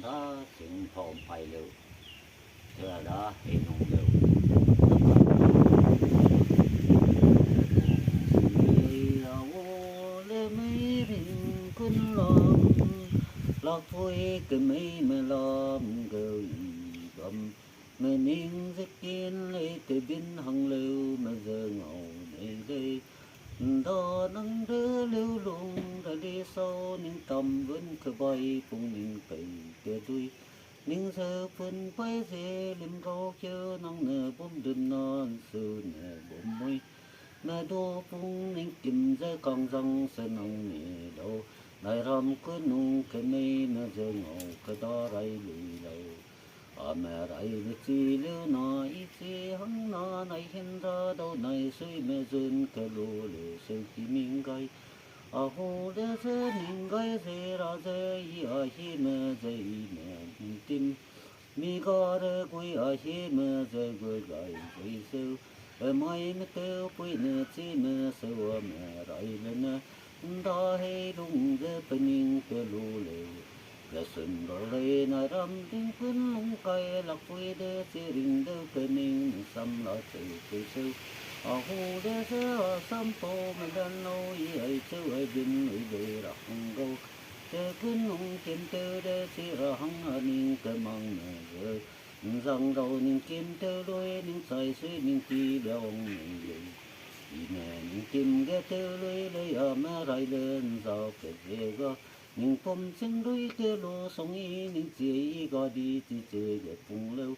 đó chuyện phồn phải lưu thừa đó thì nông lưu lê mấy rình quân lo vui cái mấy mà lo gửi gầm mà nín giấc kiên lấy từ biên hằng lưu mà giờ ngầu đây đây đó nắng đưa lưu lung ra đi sâu những tầm vẫn cứ bay cùng những cây kia đuôi những giờ phân bay dễ lim rau chờ nắng nở bom đêm non sương nở bom mây mà đô phung những kim giờ còn răng sơn nông nhẹ đâu đại ram cứ nung cái mây mà giờ ngầu cái đó ray lùi lâu mẹ ray biết chi lưu nói chi hăng nó này hiện ra đâu này suy mẹ duyên cái lù lù suy khi mình gai hồ để giờ mình gai giờ ra giờ hi mẹ giờ mẹ tim mi có để quỳ hi mẹ giờ quỳ gai quỳ sâu mai mẹ tiêu quỳ nè chi mẹ sâu mẹ ray lên đó hay đúng giờ bên cái lù lù là xuân đỏ lệ na ram tiếng quân lung cay lạc quê đê chỉ rình đê cây ninh xăm lá chữ cây sâu hồ đê sơ xăm po mà đan lâu ấy châu ấy bin ấy đê ra hăng gâu đê quân lung kim tơ đê chỉ ra hăng ninh cây mang nè rồi rằng đầu ninh kim tơ đôi ninh sai suy ninh chi béo ninh dậy nè ninh kim ghé tơ đôi lấy mà rai lên giàu cái gì go những phong sinh đôi kia lô sông y những chị gọi đi thì chơi để phùng lâu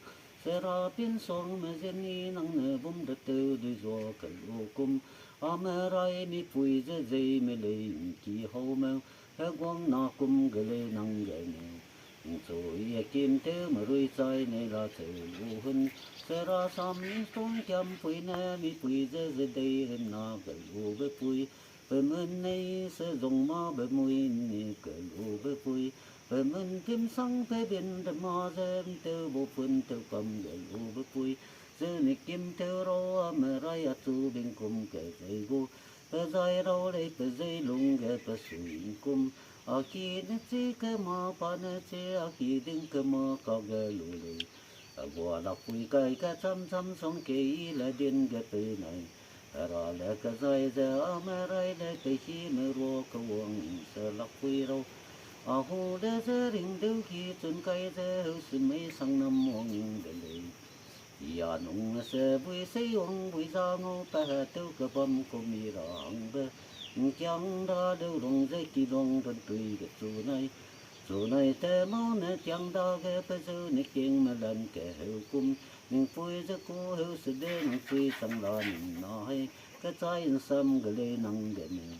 sẽ ra biến sông mà dân y nắng nở bom đất tư đôi gió cả lô cung mà rai mi pui dễ dễ mi lấy kỳ hậu mèo hết quăng nọ cung gửi lên nắng gậy nè rồi kim thế mà đôi trái này là sự vô hình sẽ ra xăm sông chăm pui nè mi pui dễ dễ đây hình nọ cả lô với pui bờ mân này sẽ dùng mò bờ mùi nè cờ lù bờ pui bờ mân kim sang bờ biển đầm mò dêm tiêu bộ phun tiêu cầm cờ lù bờ pui giờ này kim tiêu rô mà rai à tu bên cùng cờ dây gu bờ dây rô đây bờ dây lùng ghé bờ suy cùng ở kia nó chỉ cái mò pa nó chỉ ở kia đừng cái mò có ghé lù lù ở bờ lạc pui cái chăm chăm sông kia là điên ghé bờ này ra lẽ cái dây giờ mà rai để cái chi mà ro cái uống sợ lạc quy đâu hồ để giờ rình đâu khi chân cây giờ hữu sinh mấy sang năm mong để lấy ya nung sẽ vui say uống vui ra ngô ta tiêu cái bom của mi rong bơ chẳng ra đâu rong dây kỳ rong trên tùy cái chỗ này té máu nè chẳng đau cái bây giờ nè kinh mà lần kẻ hữu cung mình vui cho cô hữu sự đến phi sang lo mình nói cái trái sâm cái lên năng cái mình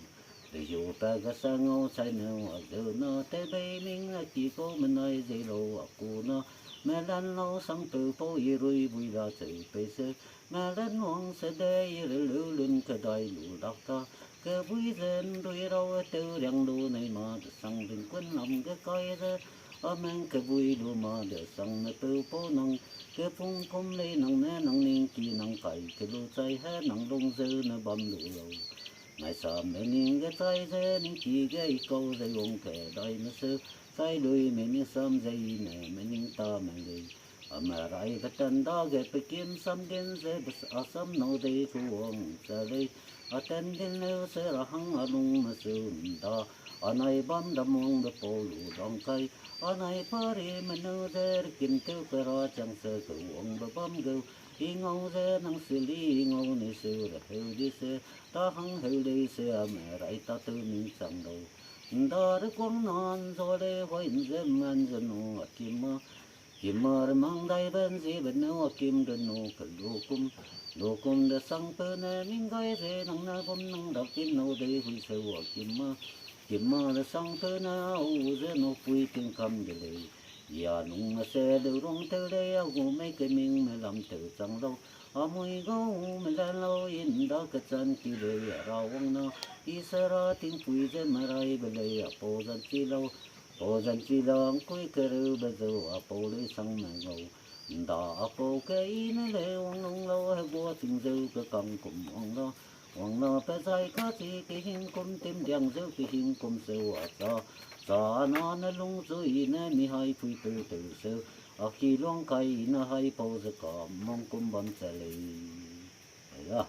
để dù ta cái sang ngô sai nữa ở giờ nó té bay mình chỉ có mình nói dễ lâu ở cô nó mà lần lâu sang từ phố y rồi vui ra chạy bây giờ mà lần hoang sẽ đây lưu lên cái đài lù đọc ta cái vui dân đôi đâu từ đằng đu này mà sang đừng quên lòng cái coi ra mang cái vui đu mà để sang nó từ phố nông cái phong công lấy nông nè nông ninh kỳ nông phải cái lúa trái hết nông đông dơ nó bầm lũ lâu ngày sau mẹ ninh cái trái dơ ninh kỳ cái câu dây ông kẻ đôi nó sơ trái đuôi mẹ ninh sớm dây nè mẹ ninh ta mẹ đi mà rai cái chân đó cái bị kiếm sắm đến dễ bị sắm nô đây cuồng giờ đây tên đến lâu sẽ là hăng ở lung mà sườn đó ở này bám đâm mông được bồ lù đong cây ở này phá đi mà nô dễ kiếm tiêu cái ra chẳng sơ cuồng bờ bám gâu đi ngâu dễ năng xử lý ngâu này sửa là hưu đi xe ta hăng hưu đi xe mà rai ta tự mình sang đầu đó được quăng non rồi đây quay dễ man dần ngọt kim mơ mang đầy bên gì bên nô kim đơn nô cần lô cung để sang pơ nè mình gai thế nắng nè bom nắng đọc tin nô đây huy sầu kim mơ để sang pơ nè ô dễ nô pui tiếng cầm để lấy ya nung mà xe đều rong theo đây ô mấy cái mình mà làm từ trong lâu mùi gấu mình lên lâu in đó cái chân kia để rau ông nó isara tiếng pui dễ mà rai bên đây po dân chi lâu po dân chi lâu cuối cái rêu bây giờ po lấy sang mà ngầu đó po cái nó lê ông nông lâu hay bùa tình dư cái cầm cùng ông nó phải dạy cá gì cái hình cùng tim đằng dư cái hình cùng sâu ở đó gió nó lung rồi nó mi hai phui từ từ sâu ở khi luông cây nó hay bao giờ có mong cũng bấm sẽ lấy đó